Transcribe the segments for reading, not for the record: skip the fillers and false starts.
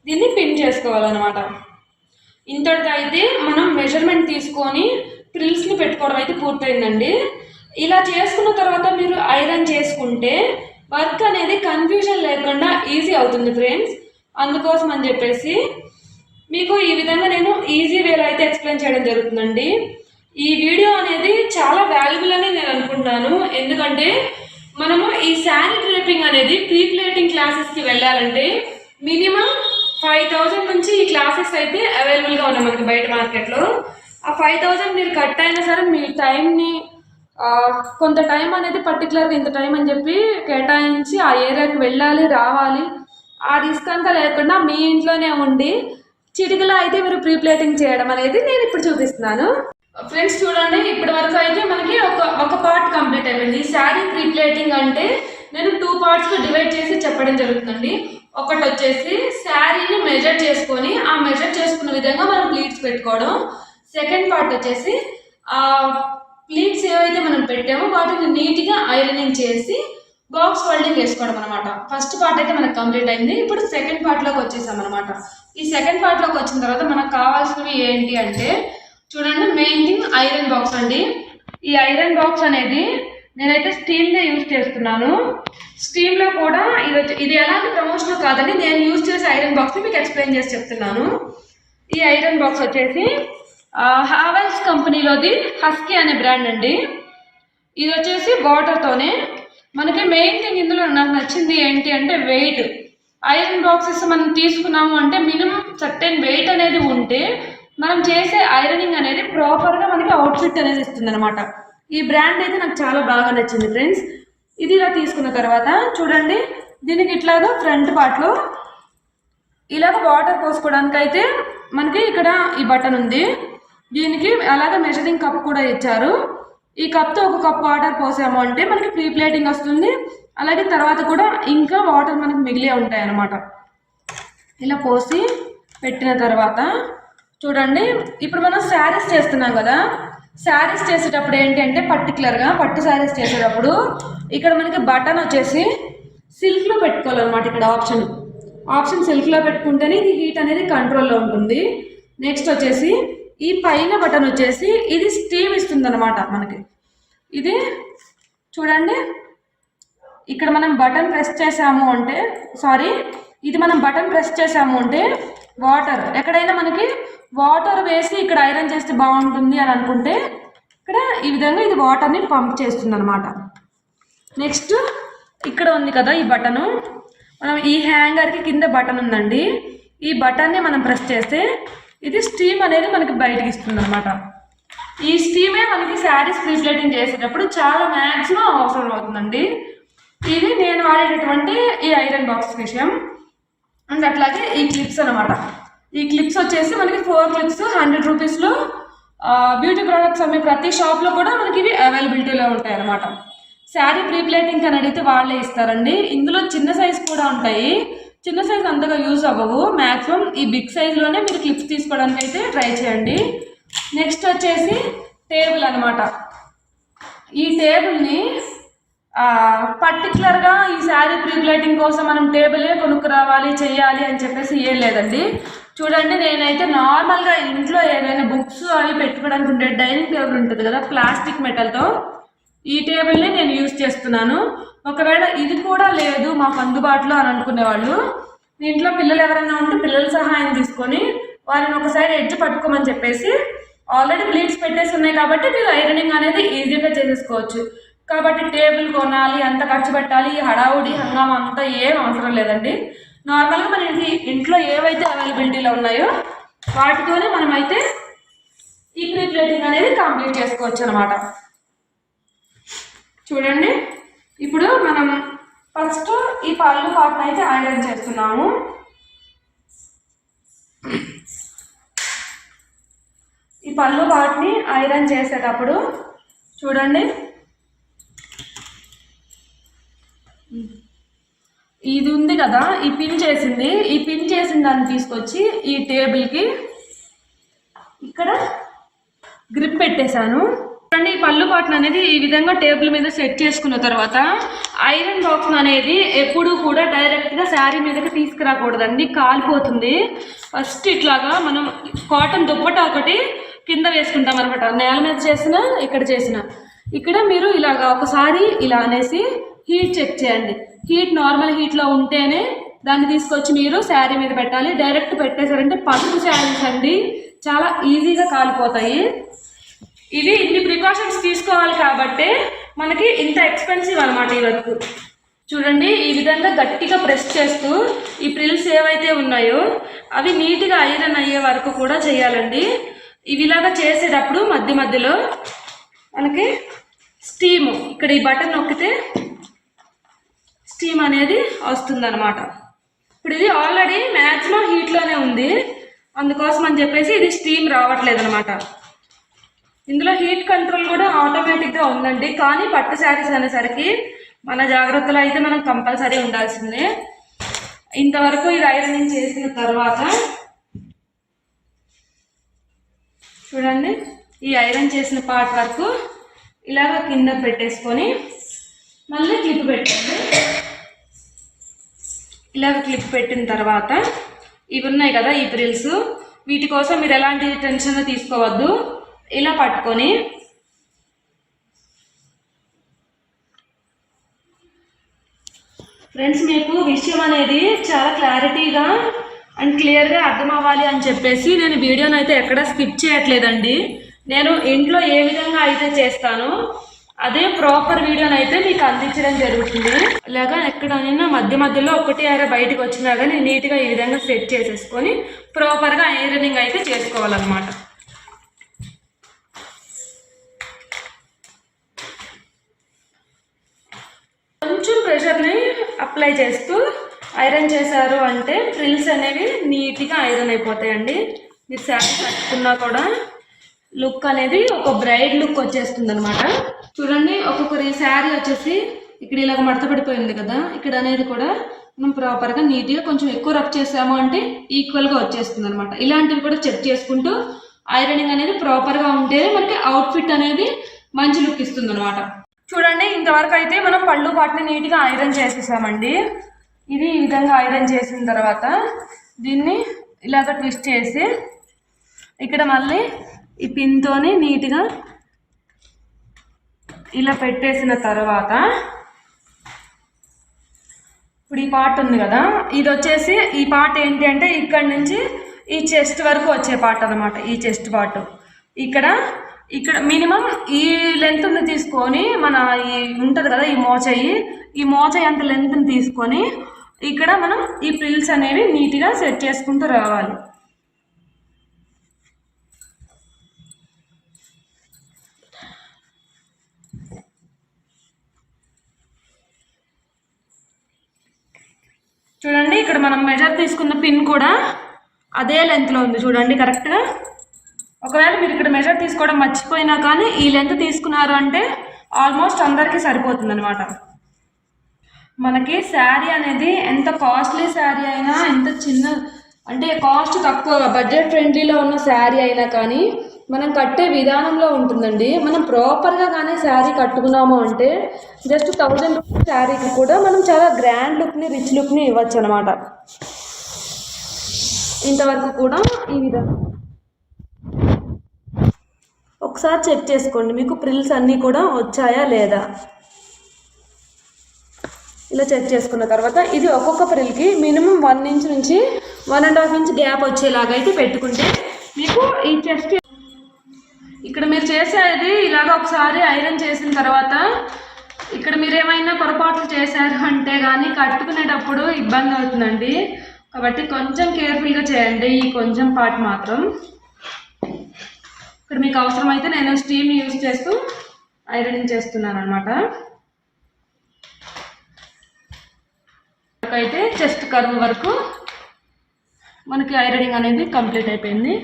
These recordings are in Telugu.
దీన్ని పిన్ చేసుకోవాలన్నమాట. ఇంతటితో అయితే మనం మెజర్మెంట్ తీసుకొని ఫ్రిల్స్ని పెట్టుకోవడం అయితే పూర్తయిందండి. ఇలా చేసుకున్న తర్వాత మీరు ఐరన్ చేసుకుంటే వర్క్ అనేది కన్ఫ్యూజన్ లేకుండా ఈజీ అవుతుంది ఫ్రెండ్స్. అందుకోసం అని చెప్పేసి మీకు ఈ విధంగా నేను ఈజీ వేలో అయితే ఎక్స్ప్లెయిన్ చేయడం జరుగుతుందండి. ఈ వీడియో అనేది చాలా వాల్యుబుల్ అని నేను అనుకుంటున్నాను. ఎందుకంటే మనము ఈ శారీ డ్రేపింగ్ అనేది ప్రీ ప్లేటింగ్ క్లాసెస్కి వెళ్ళాలంటే మినిమం 5000 నుంచి ఈ క్లాసెస్ అయితే అవైలబుల్గా ఉన్నాయి మనకి బయట మార్కెట్లో. ఆ 5000 మీరు కట్ అయినా సరే మీ టైంని కొంత టైం అనేది పర్టికులర్గా ఇంత టైం అని చెప్పి కేటాయించి ఆ ఏరియాకి వెళ్ళాలి రావాలి, ఆ రిస్క్ అంతా లేకుండా మీ ఇంట్లోనే ఉండి చిటికలో అయితే మీరు ప్రీ ప్లేటింగ్ చేయడం అనేది నేను ఇప్పుడు చూపిస్తున్నాను. ఫ్రెండ్స్ చూడండి, ఇప్పటి వరకు అయితే మనకి ఒక పార్ట్ కంప్లీట్ అయిపోయింది. ఈ శారీ ప్రీ ప్లేటింగ్ అంటే నేను 2 పార్ట్స్గా డివైడ్ చేసి చెప్పడం జరుగుతుందండి. ఒకటి వచ్చేసి శారీని మెజర్ చేసుకొని ఆ మెజర్ చేసుకున్న విధంగా మనం ప్లీట్స్ పెట్టుకోవడం. సెకండ్ పార్ట్ వచ్చేసి ఆ ప్లీట్స్ ఏవైతే మనం పెట్టామో వాటిని నీట్గా ఐరనింగ్ చేసి బాక్స్ ఫోల్డింగ్ వేసుకోవడం అనమాట. ఫస్ట్ పార్ట్ అయితే మనకు కంప్లీట్ అయింది. ఇప్పుడు సెకండ్ పార్ట్లోకి వచ్చేసాం అనమాట. ఈ సెకండ్ పార్ట్లోకి వచ్చిన తర్వాత మనకు కావాల్సినవి ఏంటి అంటే చూడండి, మెయిన్ థింగ్ ఐరన్ బాక్స్ అండి. ఈ ఐరన్ బాక్స్ అనేది నేనైతే స్టీల్నే యూజ్ చేస్తున్నాను. స్టీల్లో కూడా ఇది ఎలాంటి ప్రమోషన్ కాదని నేను యూజ్ చేసే ఐరన్ బాక్స్ని మీకు ఎక్స్ప్లెయిన్ చేసి చెప్తున్నాను. ఈ ఐరన్ బాక్స్ వచ్చేసి హావెల్స్ కంపెనీలోది హస్కీ అనే బ్రాండ్ అండి. ఇది వచ్చేసి వాటర్తోనే. మనకి మెయిన్ థింగ్ ఇందులో నాకు నచ్చింది ఏంటి అంటే వెయిట్. ఐరన్ బాక్సెస్ మనం తీసుకున్నాము అంటే మినిమం సర్టెన్ వెయిట్ అనేది ఉంటే మనం చేసే ఐరనింగ్ అనేది ప్రాపర్గా మనకి అవుట్ఫిట్ అనేది ఇస్తుంది అనమాట. ఈ బ్రాండ్ అయితే నాకు చాలా బాగా నచ్చింది ఫ్రెండ్స్. ఇది ఇలా తీసుకున్న తర్వాత చూడండి, దీనికి ఇట్లాగా ఫ్రంట్ పార్ట్లో ఇలాగ వాటర్ పోసుకోవడానికి అయితే మనకి ఇక్కడ ఈ బటన్ ఉంది. దీనికి అలాగే మెజరింగ్ కప్ కూడా ఇచ్చారు. ఈ కప్తో ఒక కప్ వాటర్ పోసాము అంటే మనకి ప్రీ ప్లేటింగ్ వస్తుంది. అలాగే తర్వాత కూడా ఇంకా వాటర్ మనకి మిగిలే ఉంటాయి అన్నమాట. ఇలా పోసి పెట్టిన తర్వాత చూడండి, ఇప్పుడు మనం శారీస్ చేస్తున్నాం కదా, శారీస్ చేసేటప్పుడు ఏంటి అంటే పర్టికులర్గా పట్టు శారీస్ చేసేటప్పుడు ఇక్కడ మనకి బటన్ వచ్చేసి సిల్క్లో పెట్టుకోవాలన్నమాట. ఇక్కడ ఆప్షన్ సిల్క్లో పెట్టుకుంటేనే ఇది హీట్ అనేది కంట్రోల్లో ఉంటుంది. నెక్స్ట్ వచ్చేసి ఈ పైన బటన్ వచ్చేసి ఇది స్టీమ్ ఇస్తుంది అనమాట మనకి. ఇది చూడండి, ఇక్కడ మనం బటన్ ప్రెస్ చేసాము అంటే ఇది మనం బటన్ ప్రెస్ చేసాము అంటే వాటర్ ఎక్కడైనా మనకి వాటర్ వేసి ఇక్కడ ఐరన్ చేస్తే బాగుంటుంది అని అనుకుంటే ఇక్కడ ఈ విధంగా ఇది వాటర్ని పంప్ చేస్తుంది అనమాట. నెక్స్ట్ ఇక్కడ ఉంది కదా ఈ బటను, మనం ఈ హ్యాంగర్కి కింద బటన్ ఉందండి. ఈ బటన్ని మనం ప్రెస్ చేస్తే ఇది స్టీమ్ అనేది మనకి బయటకి ఇస్తుంది అనమాట. ఈ స్టీమే మనకి శారీస్ ప్రీ ప్లేటింగ్ చేసేటప్పుడు చాలా మ్యాక్సిమం అవసరం అవుతుందండి. ఇది నేను వాడేటటువంటి ఈ ఐరన్ బాక్స్ విషయం. అండ్ అట్లాగే ఈ క్లిప్స్ అనమాట. ఈ క్లిప్స్ వచ్చేసి మనకి 4 క్లిప్స్ 100 రూపీస్లో బ్యూటీ ప్రోడక్ట్స్ అమ్మే ప్రతి షాప్లో కూడా మనకి ఇవి అవైలబిలిటీలో ఉంటాయి అనమాట. శారీ ప్రీ ప్లేటింగ్ అని అడిగితే వాళ్ళే ఇస్తారండి. ఇందులో చిన్న సైజ్ కూడా ఉంటాయి. చిన్న సైజ్ అంతగా యూజ్ అవ్వవు. మ్యాక్సిమం ఈ బిగ్ సైజులోనే మీరు క్లిప్స్ తీసుకోవడానికి అయితే ట్రై చేయండి. నెక్స్ట్ వచ్చేసి టేబుల్ అనమాట. ఈ టేబుల్ని పర్టికులర్గా ఈ శారీ ప్రీ ప్లేటింగ్ కోసం మనం టేబులే కొనుక్కు రావాలి చేయాలి అని చెప్పేసి ఏం లేదండి. చూడండి, నేనైతే నార్మల్గా ఇంట్లో ఏదైనా బుక్స్ అవి పెట్టుకోవడానికి ఉండే డైనింగ్ టేబుల్ ఉంటుంది కదా ప్లాస్టిక్ మెటల్తో, ఈ టేబుల్ని నేను యూజ్ చేస్తున్నాను. ఒకవేళ ఇది కూడా లేదు మాకు అందుబాటులో అని అనుకునే వాళ్ళు, మీ ఇంట్లో పిల్లలు ఎవరైనా ఉంటే పిల్లల సహాయం తీసుకొని వారిని ఒక సైడ్ ఎడ్జ్ పట్టుకోమని చెప్పేసి ఆల్రెడీ ప్లీట్స్ పెట్టేసి ఉన్నాయి కాబట్టి మీరు ఐరనింగ్ అనేది ఈజీగా చేసేసుకోవచ్చు. కాబట్టి టేబుల్ కొనాలి, అంత ఖర్చు పెట్టాలి, హడావుడి హంగామా అంతా ఏం అవసరం లేదండి. నార్మల్గా మన ఇంట్లో ఏవైతే అవైలబిలిటీలో ఉన్నాయో వాటితోనే మనమైతే ఈ ప్రీ ప్లేటింగ్ అనేది కంప్లీట్ చేసుకోవచ్చు అనమాట. చూడండి, ఇప్పుడు మనం ఫస్ట్ ఈ పళ్ళు పార్ట్ని అయితే ఐరన్ చేస్తున్నాము. ఈ పళ్ళు పార్ట్ని ఐరన్ చేసేటప్పుడు చూడండి, ఇది ఉంది కదా ఈ పిన్ చేసిన దాన్ని తీసుకొచ్చి ఈ టేబుల్కి ఇక్కడ గ్రిప్ పెట్టేశాను. చూడండి, ఈ పళ్ళు బాటన్ అనేది ఈ విధంగా టేబుల్ మీద సెట్ చేసుకున్న తర్వాత ఐరన్ బాక్స్ అనేది ఎప్పుడు కూడా డైరెక్ట్గా శారీ మీదకి తీసుకురాకూడదండి, కాలిపోతుంది. ఫస్ట్ ఇట్లాగా మనం కాటన్ దుప్పట ఒకటి కింద వేసుకుంటాం అనమాట. నేల మీద చేసిన ఇక్కడ చేసిన ఇక్కడ మీరు ఇలాగా ఒకసారి ఇలా అనేసి హీట్ చెక్ చేయండి. హీట్ నార్మల్ హీట్లో ఉంటేనే దాన్ని తీసుకొచ్చి మీరు శారీ మీద పెట్టాలి. డైరెక్ట్ పెట్టేశారంటే పసుపు శారీస్ అండి చాలా ఈజీగా కాలిపోతాయి. ఇవి ఇన్ని ప్రికాషన్స్ తీసుకోవాలి కాబట్టి మనకి ఇంత ఎక్స్పెన్సివ్ అనమాట ఈ వర్క్. చూడండి, ఈ విధంగా గట్టిగా ప్రెస్ చేస్తూ ఈ ప్రిల్స్ ఏవైతే ఉన్నాయో అవి నీట్గా ఐరన్ అయ్యే వరకు కూడా చేయాలండి. ఇవిలాగా చేసేటప్పుడు మధ్య మధ్యలో మనకి స్టీమ్ ఇక్కడ ఈ బటన్ నొక్కితే స్టీమ్ అనేది వస్తుందన్నమాట. ఇప్పుడు ఇది ఆల్రెడీ మ్యాక్సిమం హీట్లోనే ఉంది, అందుకోసం అని చెప్పేసి ఇది స్టీమ్ రావట్లేదు అనమాట. ఇందులో హీట్ కంట్రోల్ కూడా ఆటోమేటిక్గా ఉందండి. కానీ పట్టు శారీస్ అనేసరికి మన జాగ్రత్తలో అయితే మనం కంపల్సరీ ఉండాల్సిందే. ఇంతవరకు ఇది ఐరనింగ్ చేసిన తర్వాత చూడండి, ఈ ఐరన్ చేసిన పార్ట్ వరకు ఇలాగ కింద పెట్టేసుకొని మళ్ళీ క్లిప్ పెట్టండి. ఇలాగ క్లిప్ పెట్టిన తర్వాత ఇవి ఉన్నాయి కదా ఈ ప్రిల్స్, వీటి కోసం మీరు ఎలాంటి టెన్షన్ తీసుకోవద్దు. ఇలా పట్టుకొని ఫ్రెండ్స్, మీకు విషయం అనేది చాలా క్లారిటీగా అండ్ క్లియర్గా అర్థం అవ్వాలి అని చెప్పేసి నేను వీడియోని అయితే ఎక్కడ స్కిప్ చేయట్లేదండి. నేను ఇంట్లో ఏ విధంగా అయితే చేస్తానో అదే ప్రాపర్ వీడియోని అయితే మీకు అందించడం జరుగుతుంది. ఇలాగా ఎక్కడైనా మధ్య మధ్యలో ఒకటి అరే బయటకు వచ్చినా కానీ నీట్గా ఈ విధంగా సెట్ చేసేసుకొని ప్రాపర్గా ఐరనింగ్ అయితే చేసుకోవాలన్నమాట. కొంచెం ప్రెషర్ని అప్లై చేస్తూ ఐరన్ చేశారు అంటే ఫ్రిల్స్ అనేవి నీట్గా ఐరన్ అయిపోతాయండి. మీరు శారీ కట్టుకున్నా కూడా లుక్ అనేది ఒక బ్రైడ్ లుక్ వచ్చేస్తుంది అనమాట. చూడండి, ఒక్కొక్కరి శారీ వచ్చేసి ఇక్కడ ఇలాగ మడత పడిపోయింది కదా, ఇక్కడ అనేది కూడా మనం ప్రాపర్గా నీట్గా కొంచెం ఎక్కువ రఫ్ చేసాము అంటే ఈక్వల్గా వచ్చేస్తుంది అనమాట. ఇలాంటివి కూడా చెక్ చేసుకుంటూ ఐరనింగ్ అనేది ప్రాపర్గా ఉంటే మనకి అవుట్ఫిట్ అనేది మంచి లుక్ ఇస్తుంది అనమాట. చూడండి, ఇంతవరకు అయితే మనం పళ్ళు పాటిని నీట్గా ఐరన్ చేసేసామండి. ఇది ఈ విధంగా ఐరన్ చేసిన తర్వాత దీన్ని ఇలాగ ట్విస్ట్ చేసి ఇక్కడ మళ్ళీ ఈ పిన్తోని నీట్గా ఇలా పెట్టేసిన తర్వాత ఇప్పుడు ఈ పార్ట్ ఉంది కదా, ఇది వచ్చేసి ఈ పార్ట్ ఏంటి అంటే ఇక్కడ నుంచి ఈ చెస్ట్ వరకు వచ్చే పార్ట్ అనమాట. ఈ చెస్ట్ పార్ట్ ఇక్కడ మినిమం ఈ లెంత్ని తీసుకొని మన ఈ ఉంటుంది కదా ఈ మోచేయి అంత లెంత్ని తీసుకొని ఇక్కడ మనం ఈ ప్రిల్స్ అనేవి నీట్గా సెట్ చేసుకుంటూ రావాలి. చూడండి, ఇక్కడ మనం మెజర్ తీసుకున్న పిన్ కూడా అదే లెంత్లో ఉంది చూడండి కరెక్ట్గా. ఒకవేళ మీరు ఇక్కడ మెజర్ తీసుకోవడం మర్చిపోయినా కానీ ఈ లెంత్ తీసుకున్నారు అంటే ఆల్మోస్ట్ అందరికీ సరిపోతుంది అనమాట. మనకి శారీ అనేది ఎంత కాస్ట్లీ శారీ అయినా, ఎంత చిన్న అంటే కాస్ట్ తక్కువ బడ్జెట్ ఫ్రెండ్లీలో ఉన్న శారీ అయినా కానీ మనం కట్టే విధానంలో ఉంటుందండి. మనం ప్రాపర్గా కానీ శారీ కట్టుకున్నాము అంటే జస్ట్ 1000 రూపీస్ శారీకి కూడా మనం చాలా గ్రాండ్ లుక్ని, రిచ్ లుక్ని ఇవ్వచ్చు అనమాట. ఇంతవరకు కూడా ఈ విధంగా ఒకసారి చెక్ చేసుకోండి, మీకు ప్రిల్స్ అన్నీ కూడా వచ్చాయా లేదా. ఇలా చెక్ చేసుకున్న తర్వాత ఇది ఒక్కొక్క ప్రిల్కి మినిమం 1 ఇంచ్ నుంచి 1.5 ఇంచ్ గ్యాప్ వచ్చేలాగా అయితే పెట్టుకుంటే మీకు ఈ చెస్ట్ ఇక్కడ మీరు చేసేది ఇలాగ ఒకసారి ఐరన్ చేసిన తర్వాత ఇక్కడ మీరు ఏమైనా పొరపాట్లు చేశారు అంటే కానీ కట్టుకునేటప్పుడు ఇబ్బంది అవుతుందండి. కాబట్టి కొంచెం కేర్ఫుల్గా చేయండి ఈ కొంచెం పార్ట్ మాత్రం. ఇక్కడ మీకు అవసరమైతే నేను స్టీమ్ యూజ్ చేస్తూ ఐరనింగ్ చేస్తున్నాను అనమాట. అయితే చెస్ట్ కర్వ్ వరకు మనకి ఐరనింగ్ అనేది కంప్లీట్ అయిపోయింది.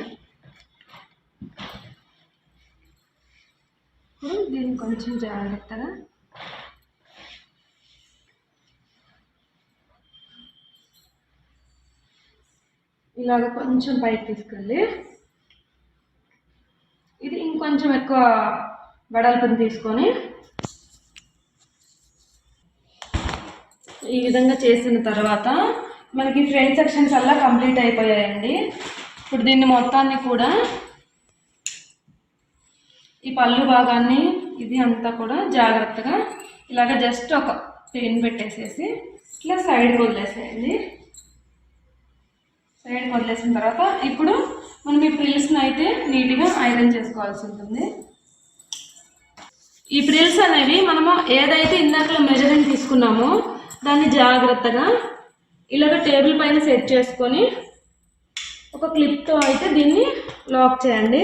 దీన్ని కొంచెం జాగ్రత్తగా ఇలాగ కొంచెం పైకి తీసుకెళ్ళి ఇది ఇంకొంచెం ఎక్కువ వెడల్పుని తీసుకొని ఈ విధంగా చేసిన తర్వాత మనకి ఫ్రంట్ సెక్షన్స్ అలా కంప్లీట్ అయిపోయాయండి. ఇప్పుడు దీన్ని మొత్తాన్ని కూడా ఈ పళ్ళు భాగాన్ని ఇది అంతా కూడా జాగ్రత్తగా ఇలాగ జస్ట్ ఒక పిన్ పెట్టేసేసి ఇట్లా సైడ్కి వదిలేసేయండి. సైడ్కి వదిలేసిన తర్వాత ఇప్పుడు మనం ఈ ప్రిల్స్ని అయితే నీట్గా ఐరన్ చేసుకోవాల్సి ఉంటుంది. ఈ ప్రిల్స్ అనేవి మనము ఏదైతే ఇందాకలో మెజర్మెంట్ తీసుకున్నామో దాన్ని జాగ్రత్తగా ఇలాగ టేబుల్ పైన సెట్ చేసుకొని ఒక క్లిప్తో అయితే దీన్ని లాక్ చేయండి.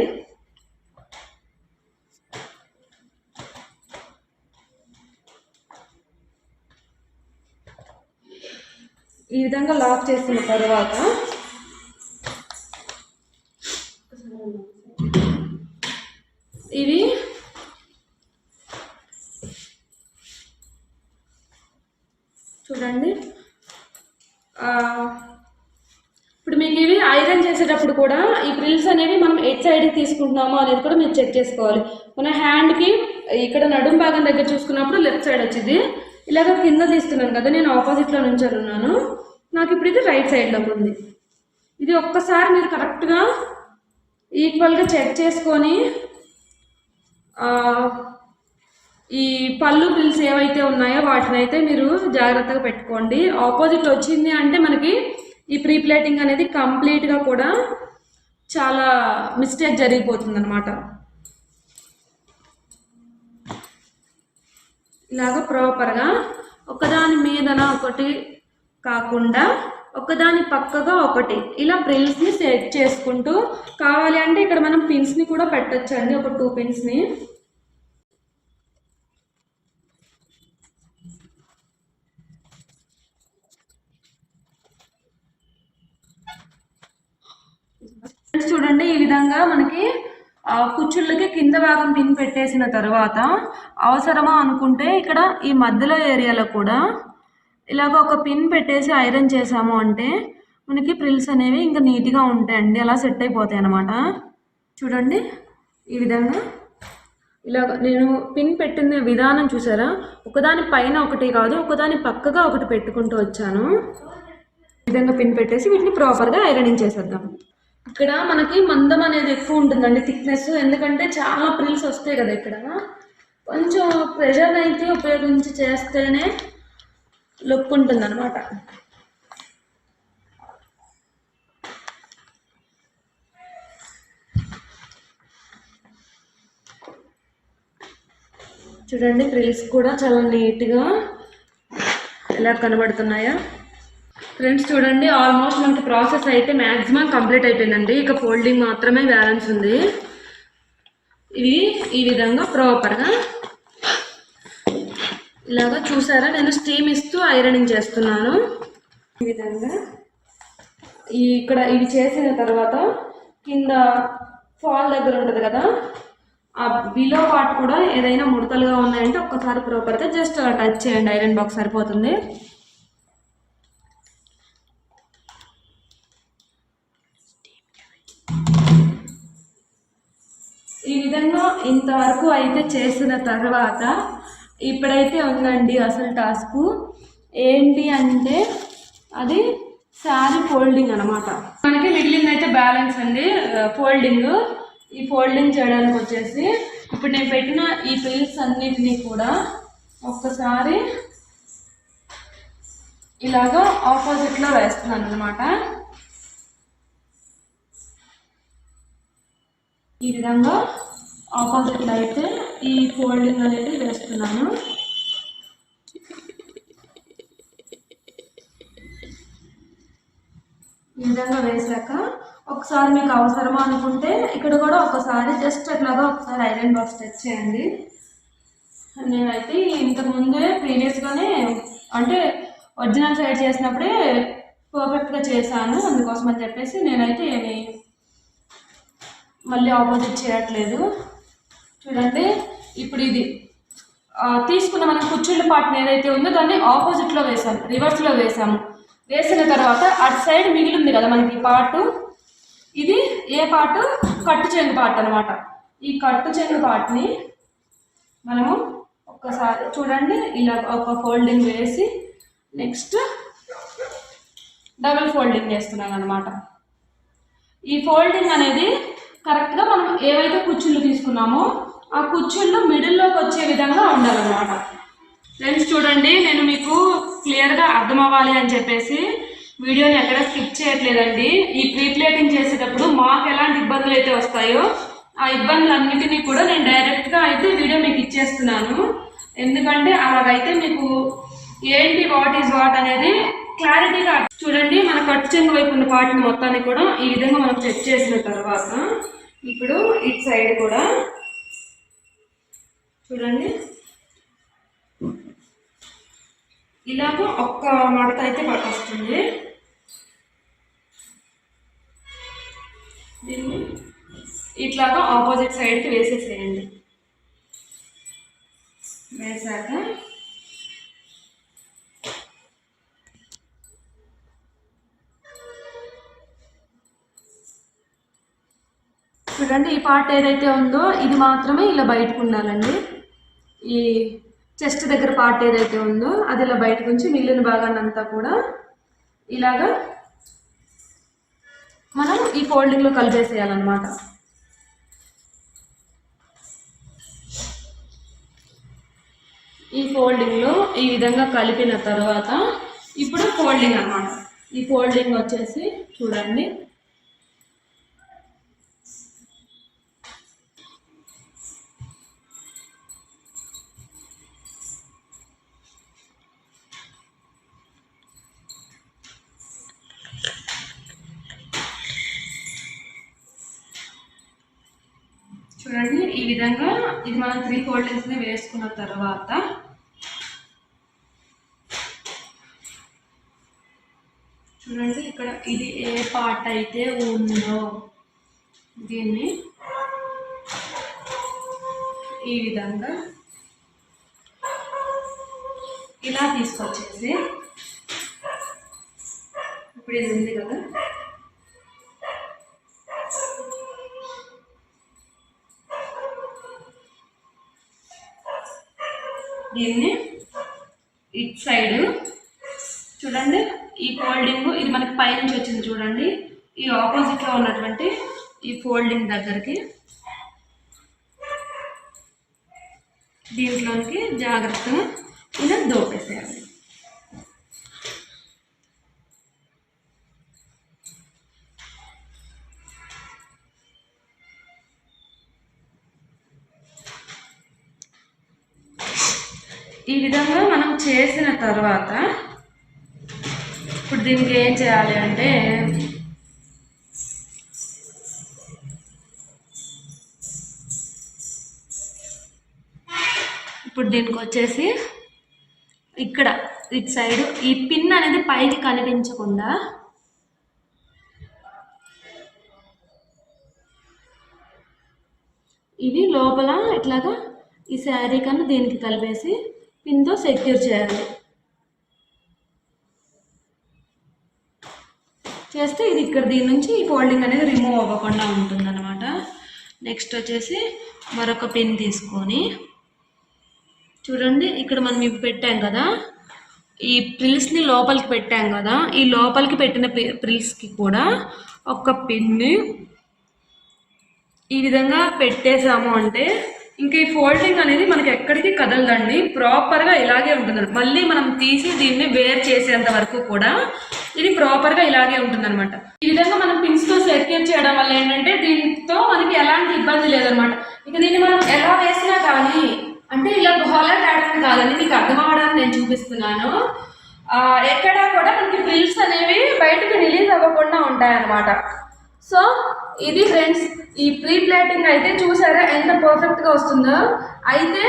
ఈ విధంగా లాక్ చేసిన తర్వాత ఇవి చూడండి. ఇప్పుడు మీకు ఇవి ఐరన్ చేసేటప్పుడు కూడా ఈ ప్రిల్స్ అనేవి మనం ఎట్ సైడ్కి తీసుకుంటున్నామో అనేది కూడా మీరు చెక్ చేసుకోవాలి. మన హ్యాండ్కి ఇక్కడ నడుం భాగం దగ్గర చూసుకున్నప్పుడు లెఫ్ట్ సైడ్ వచ్చింది. ఇలాగ కింద తీస్తున్నాను కదా, నేను ఆపోజిట్లో నుంచి ఉన్నాను, నాకు ఇప్పుడు ఇది రైట్ సైడ్లోకి ఉంది. ఇది ఒక్కసారి మీరు కరెక్ట్గా ఈక్వల్గా చెక్ చేసుకొని ఈ పళ్ళు ప్రిల్స్ ఏవైతే ఉన్నాయో వాటిని అయితే మీరు జాగ్రత్తగా పెట్టుకోండి. ఆపోజిట్ వచ్చింది అంటే మనకి ఈ ప్రీ ప్లేటింగ్ అనేది కంప్లీట్గా కూడా చాలా మిస్టేక్ జరిగిపోతుంది అన్నమాట. ఇలాగ ప్రాపర్గా ఒకదాని మీదన ఒకటి కాకుండా ఒకదాని పక్కగా ఒకటి ఇలా ప్రిల్స్ని సెట్ చేసుకుంటూ, కావాలి అంటే ఇక్కడ మనం పిన్స్ని కూడా పెట్టచ్చండి, ఒక 2 పిన్స్ని. చూడండి, ఈ విధంగా మనకి కుచ్చుళ్ళకి కింద భాగం పిన్ పెట్టేసిన తర్వాత అవసరమా అనుకుంటే ఇక్కడ ఈ మధ్యలో ఏరియాలో కూడా ఇలాగ ఒక పిన్ పెట్టేసి ఐరన్ చేసాము అంటే మనకి ప్రిల్స్ అనేవి ఇంకా నీట్గా ఉంటాయండి, అలా సెట్ అయిపోతాయి అన్నమాట. చూడండి, ఈ విధంగా ఇలాగ నేను పిన్ పెట్టిన విధానం చూసారా, ఒకదాని పైన ఒకటి కాదు ఒకదాని పక్కగా ఒకటి పెట్టుకుంటూ వచ్చాను. ఈ విధంగా పిన్ పెట్టేసి వీటిని ప్రాపర్గా ఐరనింగ్ చేసేద్దాం. ఇక్కడ మనకి మందం అనేది ఎక్కువ ఉంటుందండి, థిక్నెస్, ఎందుకంటే చాలా ప్రిల్స్ వస్తాయి కదా. ఇక్కడ కొంచెం ప్రెషర్ అయితే ఉపయోగించి చేస్తేనే లుక్ ఉంటుంది అనమాట. చూడండి, ప్రిల్స్ కూడా చాలా నీట్గా ఎలా కనబడుతున్నాయా ఫ్రెండ్స్. చూడండి, ఆల్మోస్ట్ మనకి ప్రాసెస్ అయితే మ్యాక్సిమం కంప్లీట్ అయిపోయిందండి, ఇక ఫోల్డింగ్ మాత్రమే బ్యాలెన్స్ ఉంది. ఇవి ఈ విధంగా ప్రాపర్గా ఇలాగా చూసారా, నేను స్టీమ్ ఇస్తూ ఐరనింగ్ చేస్తున్నాను. ఈ విధంగా ఇక్కడ ఇవి చేసిన తర్వాత కింద ఫాల్ దగ్గర ఉంటుంది కదా, ఆ బిలో పార్ట్ కూడా ఏదైనా ముడతలుగా ఉన్నాయంటే ఒక్కసారి ప్రాపర్గా జస్ట్ అలా టచ్ చేయండి, ఐరన్ బాక్స్ సరిపోతుంది. ఈ విధంగా ఇంతవరకు అయితే చేసిన తర్వాత ఇప్పుడైతే ఉందండి అసలు టాస్క్. ఏంటి అంటే అది శారీ ఫోల్డింగ్ అనమాట. మనకి మిగిలింది అయితే బ్యాలెన్స్ అండి ఫోల్డింగ్. ఈ ఫోల్డింగ్ చేయడానికి వచ్చేసి ఇప్పుడు నేను పెట్టిన ఈ ప్రిల్స్ అన్నిటినీ కూడా ఒక్కసారి ఇలాగా ఆపోజిట్లో వేస్తున్నాను అనమాట. ఈ విధంగా ఆపోజిట్లో అయితే ఈ ఫోల్డింగ్ అనేది వేస్తున్నాను. ఈ విధంగా వేసాక ఒకసారి మీకు అవసరమా అనుకుంటే ఇక్కడ కూడా ఒకసారి జస్ట్ అట్లాగా ఒకసారి ఐరన్ బాక్స్ టచ్ చేయండి. నేనైతే ఇంతకుముందే ప్రీవియస్గానే అంటే ఒరిజినల్ సైడ్ చేసినప్పుడే పర్ఫెక్ట్గా చేశాను, అందుకోసం అని చెప్పేసి నేనైతే ఏమి మళ్ళీ ఆపోజిట్ చేయట్లేదు. చూడండి, ఇప్పుడు ఇది తీసుకున్న మనం కుచ్చుళ్ళ పార్ట్ని ఏదైతే ఉందో దాన్ని ఆపోజిట్లో వేసాము, రివర్స్లో వేసాము. వేసిన తర్వాత అటు సైడ్ మిగిలింది కదా మనకి పార్టు, ఇది ఏ పార్టు, కట్టు చెంగు పార్ట్ అనమాట. ఈ కట్టు చెంగు పార్ట్ని మనము ఒక్కసారి చూడండి, ఇలా ఒక ఫోల్డింగ్ వేసి నెక్స్ట్ డబుల్ ఫోల్డింగ్ చేస్తున్నాను అనమాట. ఈ ఫోల్డింగ్ అనేది కరెక్ట్గా మనం ఏవైతే కుచ్చుళ్ళు తీసుకున్నామో ఆ కుచ్చుళ్ళు మిడిల్లోకి వచ్చే విధంగా ఉండాలన్నమాట. ఫ్రెండ్స్ చూడండి, నేను మీకు క్లియర్గా అర్థం అవ్వాలి అని చెప్పేసి వీడియోని ఎక్కడ స్కిప్ చేయట్లేదండి. ఈ ప్రీ ప్లేటింగ్ చేసేటప్పుడు మాకు ఎలాంటి ఇబ్బందులు అయితే వస్తాయో ఆ ఇబ్బందులన్నిటినీ కూడా నేను డైరెక్ట్గా అయితే వీడియో మీకు ఇచ్చేస్తున్నాను. ఎందుకంటే అలాగైతే మీకు ఏంటి వాట్ ఈజ్ వాట్ అనేది క్లారిటీగా చూడండి. మన కట్టు చెంగు వైపు ఉన్న పార్ట్ని మొత్తాన్ని కూడా ఈ విధంగా మనం చెక్ చేసిన తర్వాత ఇప్పుడు ఇటు సైడ్ కూడా చూడండి ఇలాగ ఒక్క మడత అయితే పట్టొస్తుంది. దీన్ని ఇట్లాగా ఆపోజిట్ సైడ్కి వేసేసేయండి. వేసాక చూడండి, ఈ పార్ట్ ఏదైతే ఉందో ఇది మాత్రమే ఇలా బయటకు ఉండాలండి. ఈ చెస్ట్ దగ్గర పార్ట్ ఏదైతే ఉందో అది ఇలా బయటకు ఉంచి మిగిలిన భాగాన్ని అంతా కూడా ఇలాగా మనం ఈ ఫోల్డింగ్లో కలిపేసేయాలన్నమాట. ఈ ఫోల్డింగ్లో ఈ విధంగా కలిపిన తర్వాత ఇప్పుడు ఫోల్డింగ్ అన్నమాట. ఈ ఫోల్డింగ్ వచ్చేసి చూడండి చూడండి ఈ విధంగా ఇది మనం 3 ఫోల్డింగ్స్ని వేసుకున్న తర్వాత చూడండి ఇక్కడ ఇది ఏ పార్ట్ అయితే ఉందో దీన్ని ఈ విధంగా ఇలా తీసుకొచ్చేసి ఇప్పుడు ఇది ఉంది కదా దీన్ని ఇటు సైడ్ చూడండి ఈ ఫోల్డింగ్ ఇది మనకి పైనుంచి వచ్చింది చూడండి. ఈ ఆపోజిట్లో ఉన్నటువంటి ఈ ఫోల్డింగ్ దగ్గరికి దీంట్లోనికి జాగ్రత్తగా ఇలా దోపేసేయాలి. ఈ విధంగా మనం చేసిన తర్వాత ఇప్పుడు దీనికి ఏం చేయాలి అంటే ఇప్పుడు దీనికి వచ్చేసి ఇక్కడ ఇటు సైడ్ ఈ పిన్ అనేది పైకి కనిపించకుండా ఇది లోపల ఇట్లాగా ఈ శారీ కన్నా దీనికి కలిపేసి పిన్తో సెక్యూర్ చేయాలి. చేస్తే ఇది ఇక్కడ దీని నుంచి ఈ ఫోల్డింగ్ అనేది రిమూవ్ అవ్వకుండా ఉంటుందన్నమాట. నెక్స్ట్ వచ్చేసి మరొక పిన్ తీసుకొని చూడండి ఇక్కడ మనం ఇవి పెట్టాం కదా ఈ ప్రిల్స్ని లోపలికి పెట్టాం కదా ఈ లోపలికి పెట్టిన ప్రిల్స్కి కూడా ఒక పిన్ని ఈ విధంగా పెట్టేసాము అంటే ఇంకా ఈ ఫోల్డింగ్ అనేది మనకి ఎక్కడికి కదలదండి, ప్రాపర్గా ఇలాగే ఉంటుంది. మళ్ళీ మనం తీసి దీన్ని వేర్ చేసేంత వరకు కూడా ఇది ప్రాపర్గా ఇలాగే ఉంటుందన్నమాట. ఈ విధంగా మనం పిన్స్తో సెక్యూర్ చేయడం వల్ల ఏంటంటే దీంతో మనకి ఎలాంటి ఇబ్బంది లేదనమాట. ఇక దీన్ని మనం ఎలా వేసినా కానీ అంటే ఇలా గోలా తేడానికి కాదండి, మీకు అర్థం అవ్వడానికి నేను చూపిస్తున్నాను. ఎక్కడా కూడా మనకి ప్రిల్స్ అనేవి బయటకు రిలీజ్ అవ్వకుండా ఉంటాయన్నమాట. సో ఇది ఫ్రెండ్స్ ఈ ప్రీ ప్లేటింగ్ అయితే చూసారా ఎంత పర్ఫెక్ట్గా వస్తుందో. అయితే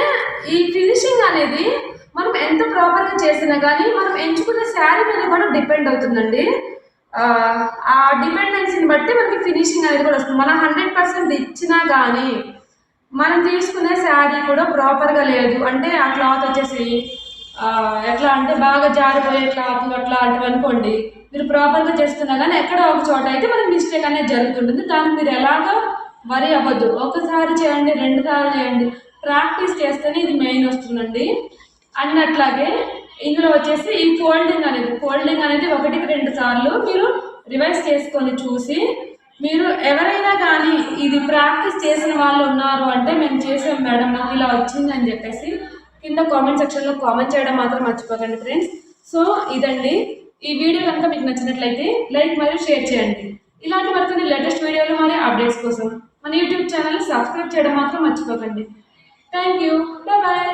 ఈ ఫినిషింగ్ అనేది మనం ఎంత ప్రాపర్గా చేసినా కానీ మనం ఎంచుకునే శారీ మీద కూడా డిపెండ్ అవుతుందండి. ఆ డిపెండెన్సీని బట్టి మనకి ఫినిషింగ్ అనేది కూడా వస్తుంది. మనం 100% ఇచ్చినా కానీ మనం తీసుకునే శారీ కూడా ప్రాపర్గా లేదు అంటే ఆ క్లాత్ వచ్చేసి ఎట్లా అంటే బాగా జారిపోయే క్లాత్ అట్లా అంటే అనుకోండి, మీరు ప్రాపర్గా చేస్తున్నా కానీ ఎక్కడో ఒక చోట అయితే మనకి మిస్టేక్ అనేది జరుగుతుంటుంది. దానికి మీరు ఎలాగో వరి అవ్వద్దు. ఒకసారి చేయండి, 2 సార్లు చేయండి, ప్రాక్టీస్ చేస్తేనే ఇది మెయిన్ వస్తుందండి. అండ్ అట్లాగే ఇందులో వచ్చేసి ఈ ఫోల్డింగ్ అనేది 1-2 సార్లు మీరు రివైజ్ చేసుకొని చూసి, మీరు ఎవరైనా కానీ ఇది ప్రాక్టీస్ చేసిన వాళ్ళు ఉన్నారు అంటే మేము చేసాం మేడం నాకు ఇలా వచ్చింది అని చెప్పేసి కింద కామెంట్ సెక్షన్లో కామెంట్ చేయడం మాత్రం మర్చిపోకండి ఫ్రెండ్స్. సో ఇదండి, ఈ వీడియో కనుక మీకు నచ్చినట్లయితే లైక్ మరియు షేర్ చేయండి. ఇలాంటి మరికొన్ని లేటెస్ట్ వీడియోలు మరియు అప్డేట్స్ కోసం మన యూట్యూబ్ ఛానల్ని సబ్స్క్రైబ్ చేయడం మాత్రం మర్చిపోకండి. Thank you, bye.